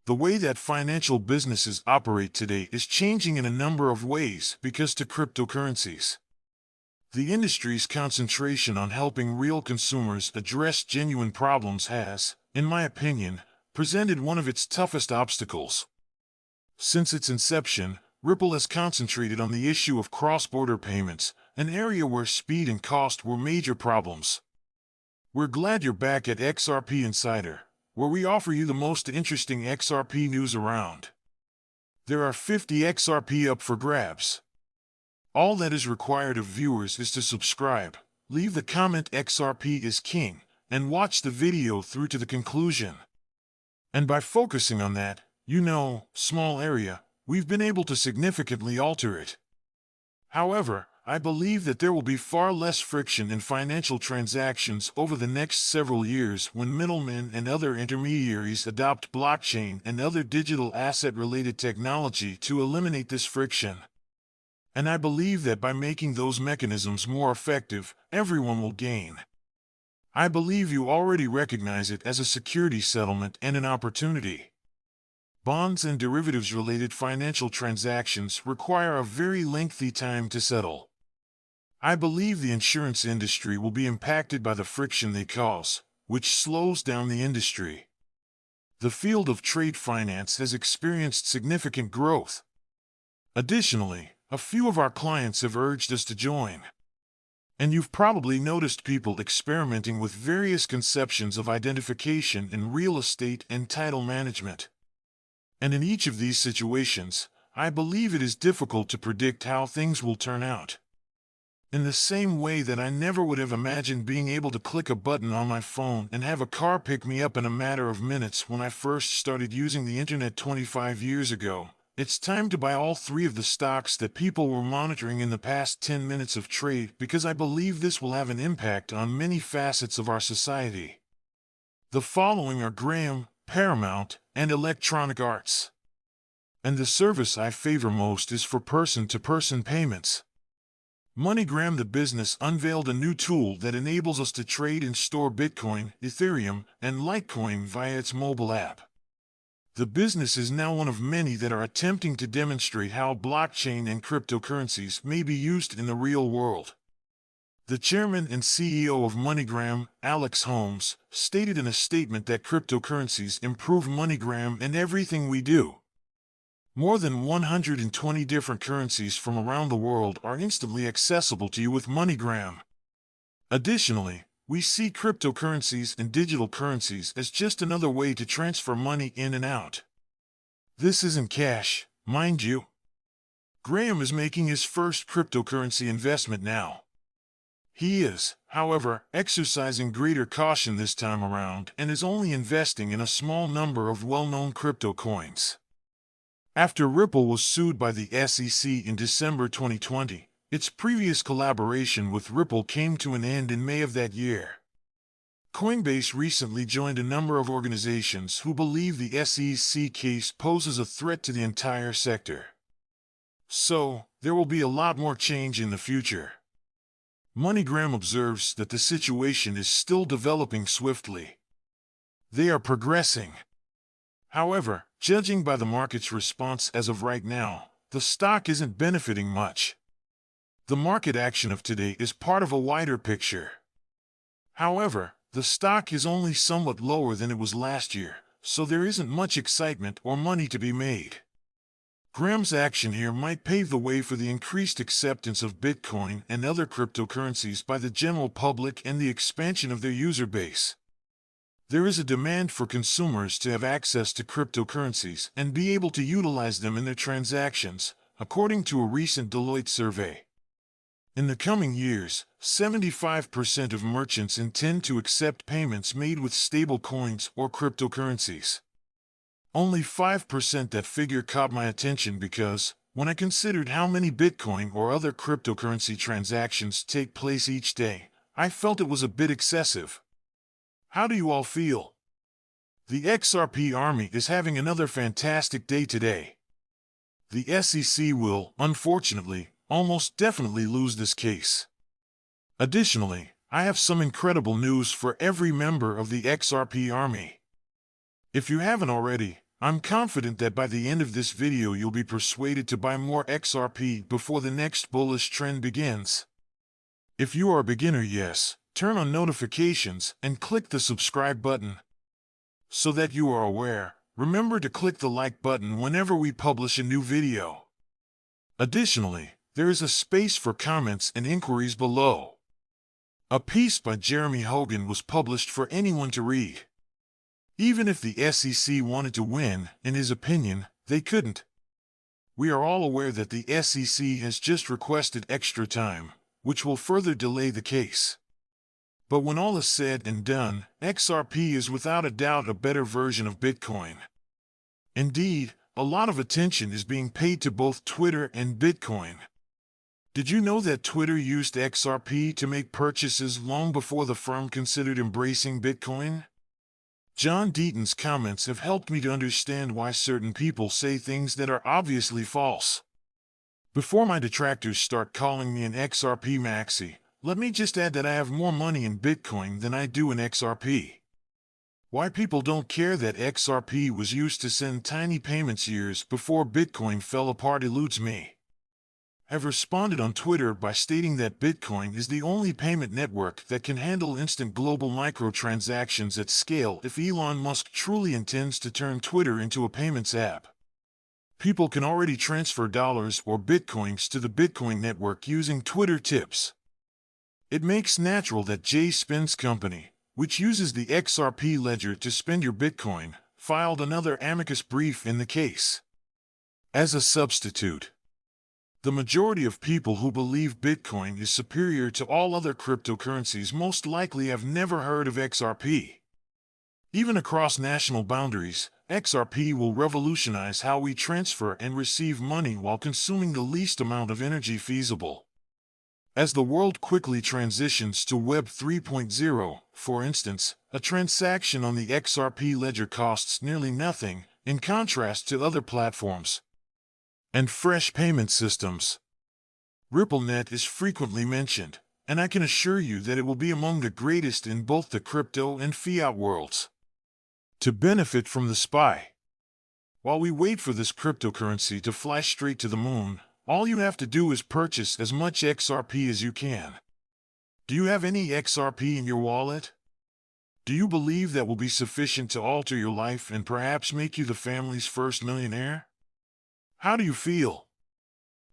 The way that financial businesses operate today is changing in a number of ways because to cryptocurrencies. The industry's concentration on helping real consumers address genuine problems has, in my opinion, presented one of its toughest obstacles. Since its inception, Ripple has concentrated on the issue of cross-border payments, an area where speed and cost were major problems. We're glad you're back at XRP Insider, where we offer you the most interesting XRP news around. There are 50 XRP up for grabs. All that is required of viewers is to subscribe, leave the comment XRP is king, and watch the video through to the conclusion. And by focusing on that, small area, we've been able to significantly alter it. However, I believe that there will be far less friction in financial transactions over the next several years when middlemen and other intermediaries adopt blockchain and other digital asset-related technology to eliminate this friction. And I believe that by making those mechanisms more effective, everyone will gain. I believe you already recognize it as a security settlement and an opportunity. Bonds and derivatives-related financial transactions require a very lengthy time to settle. I believe the insurance industry will be impacted by the friction they cause, which slows down the industry. The field of trade finance has experienced significant growth. Additionally, a few of our clients have urged us to join. And you've probably noticed people experimenting with various conceptions of identification in real estate and title management. And in each of these situations, I believe it is difficult to predict how things will turn out. In the same way that I never would have imagined being able to click a button on my phone and have a car pick me up in a matter of minutes when I first started using the internet 25 years ago, it's time to buy all three of the stocks that people were monitoring in the past 10 minutes of trade because I believe this will have an impact on many facets of our society. The following are Graham, Paramount, and Electronic Arts. And the service I favor most is for person-to-person payments. MoneyGram the business unveiled a new tool that enables us to trade and store Bitcoin, Ethereum, and Litecoin via its mobile app. The business is now one of many that are attempting to demonstrate how blockchain and cryptocurrencies may be used in the real world. The chairman and CEO of MoneyGram, Alex Holmes, stated in a statement that cryptocurrencies improve MoneyGram and everything we do. More than 120 different currencies from around the world are instantly accessible to you with MoneyGram. Additionally, we see cryptocurrencies and digital currencies as just another way to transfer money in and out. This isn't cash, mind you. Graham is making his first cryptocurrency investment now. He is, however, exercising greater caution this time around and is only investing in a small number of well-known crypto coins. After Ripple was sued by the SEC in December 2020, its previous collaboration with Ripple came to an end in May of that year. Coinbase recently joined a number of organizations who believe the SEC case poses a threat to the entire sector. So, there will be a lot more change in the future. MoneyGram observes that the situation is still developing swiftly. They are progressing. However, judging by the market's response as of right now, the stock isn't benefiting much. The market action of today is part of a wider picture. However, the stock is only somewhat lower than it was last year, so there isn't much excitement or money to be made. Graham's action here might pave the way for the increased acceptance of Bitcoin and other cryptocurrencies by the general public and the expansion of their user base. There is a demand for consumers to have access to cryptocurrencies and be able to utilize them in their transactions, according to a recent Deloitte survey. In the coming years, 75% of merchants intend to accept payments made with stable coins or cryptocurrencies. Only 5%. That figure caught my attention because, when I considered how many Bitcoin or other cryptocurrency transactions take place each day, I felt it was a bit excessive. How do you all feel? The XRP Army is having another fantastic day today. The SEC will, unfortunately, almost definitely lose this case. Additionally, I have some incredible news for every member of the XRP Army. If you haven't already, I'm confident that by the end of this video you'll be persuaded to buy more XRP before the next bullish trend begins. If you are a beginner, yes, turn on notifications and click the subscribe button so that you are aware. Remember to click the like button whenever we publish a new video. Additionally, there is a space for comments and inquiries below. A piece by Jeremy Hogan was published for anyone to read. Even if the SEC wanted to win, in his opinion, they couldn't. We are all aware that the SEC has just requested extra time, which will further delay the case. But when all is said and done, XRP is without a doubt a better version of Bitcoin. Indeed, a lot of attention is being paid to both Twitter and Bitcoin. Did you know that Twitter used XRP to make purchases long before the firm considered embracing Bitcoin? John Deaton's comments have helped me to understand why certain people say things that are obviously false. Before my detractors start calling me an XRP maxi, let me just add that I have more money in Bitcoin than I do in XRP. Why people don't care that XRP was used to send tiny payments years before Bitcoin fell apart eludes me. I've responded on Twitter by stating that Bitcoin is the only payment network that can handle instant global microtransactions at scale if Elon Musk truly intends to turn Twitter into a payments app. People can already transfer dollars or Bitcoins to the Bitcoin network using Twitter tips. It makes natural that Jay Spence Company, which uses the XRP ledger to spend your Bitcoin, filed another amicus brief in the case. As a substitute, the majority of people who believe Bitcoin is superior to all other cryptocurrencies most likely have never heard of XRP. Even across national boundaries, XRP will revolutionize how we transfer and receive money while consuming the least amount of energy feasible. As the world quickly transitions to Web 3.0, for instance, a transaction on the XRP ledger costs nearly nothing, in contrast to other platforms and fresh payment systems. RippleNet is frequently mentioned, and I can assure you that it will be among the greatest in both the crypto and fiat worlds. To benefit from the SPY. While we wait for this cryptocurrency to fly straight to the moon, all you have to do is purchase as much XRP as you can. Do you have any XRP in your wallet? Do you believe that will be sufficient to alter your life and perhaps make you the family's first millionaire? How do you feel?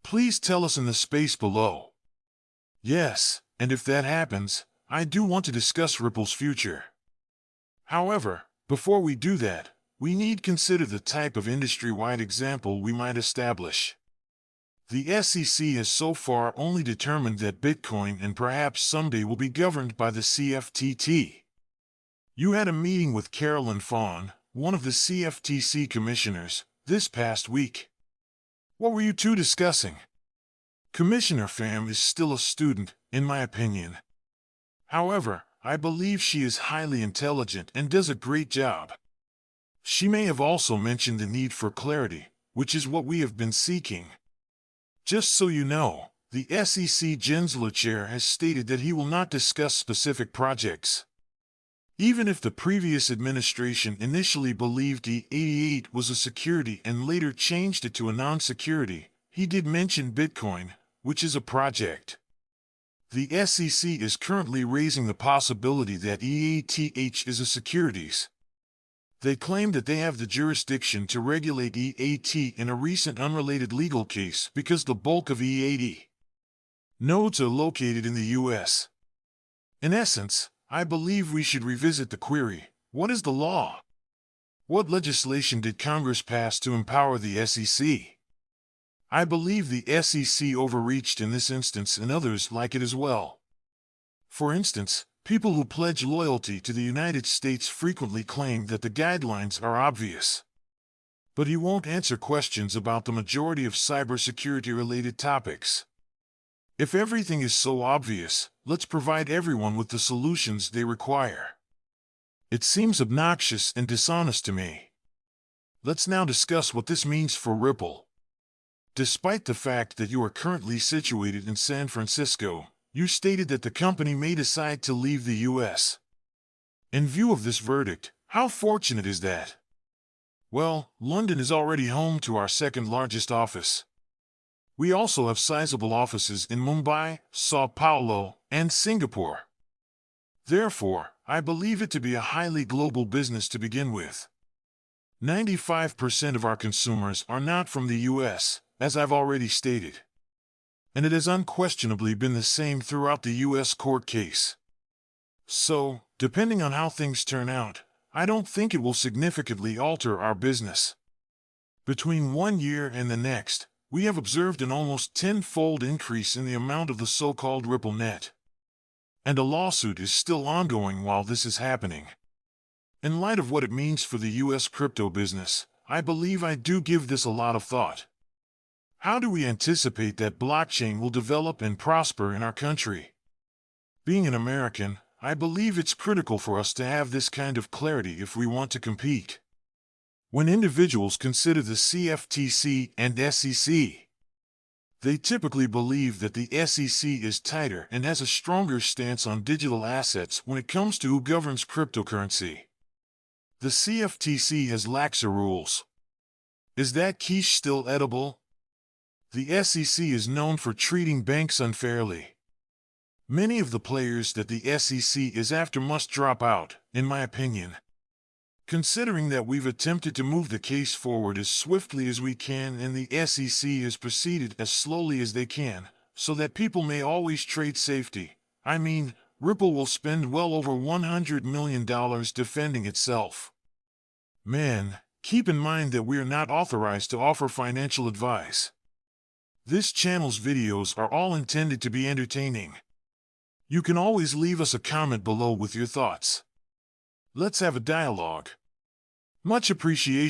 Please tell us in the space below. Yes, and if that happens, I do want to discuss Ripple's future. However, before we do that, we need to consider the type of industry-wide example we might establish. The SEC has so far only determined that Bitcoin and perhaps someday will be governed by the CFTC. You had a meeting with Carolyn Fawn, one of the CFTC commissioners, this past week. What were you two discussing? Commissioner Pham is still a student, in my opinion. However, I believe she is highly intelligent and does a great job. She may have also mentioned the need for clarity, which is what we have been seeking. Just so you know, the SEC Gensler chair has stated that he will not discuss specific projects. Even if the previous administration initially believed E88 was a security and later changed it to a non-security, he did mention Bitcoin, which is a project. The SEC is currently raising the possibility that EATH is a securities. They claim that they have the jurisdiction to regulate EAT in a recent unrelated legal case because the bulk of EAT nodes are located in the U.S. In essence, I believe we should revisit the query, what is the law? What legislation did Congress pass to empower the SEC? I believe the SEC overreached in this instance and others like it as well. For instance, people who pledge loyalty to the United States frequently claim that the guidelines are obvious. But he won't answer questions about the majority of cybersecurity-related topics. If everything is so obvious, let's provide everyone with the solutions they require. It seems obnoxious and dishonest to me. Let's now discuss what this means for Ripple. Despite the fact that you are currently situated in San Francisco, you stated that the company may decide to leave the U.S. In view of this verdict, how fortunate is that? Well, London is already home to our second largest office. We also have sizable offices in Mumbai, Sao Paulo, and Singapore. Therefore, I believe it to be a highly global business to begin with. 95% of our consumers are not from the US, as I've already stated. And it has unquestionably been the same throughout the US court case. So, depending on how things turn out, I don't think it will significantly alter our business. Between 1 year and the next, we have observed an almost tenfold increase in the amount of the so-called Ripple net. And a lawsuit is still ongoing while this is happening. In light of what it means for the US crypto business, I believe I do give this a lot of thought. How do we anticipate that blockchain will develop and prosper in our country? Being an American, I believe it's critical for us to have this kind of clarity if we want to compete. When individuals consider the CFTC and SEC, they typically believe that the SEC is tighter and has a stronger stance on digital assets when it comes to who governs cryptocurrency. The CFTC has laxer rules. Is that quiche still edible? The SEC is known for treating banks unfairly. Many of the players that the SEC is after must drop out, in my opinion. Considering that we've attempted to move the case forward as swiftly as we can and the SEC has proceeded as slowly as they can, so that people may always trade safety, I mean, Ripple will spend well over $100 million defending itself. Man, keep in mind that we are not authorized to offer financial advice. This channel's videos are all intended to be entertaining. You can always leave us a comment below with your thoughts. Let's have a dialogue. Much appreciation.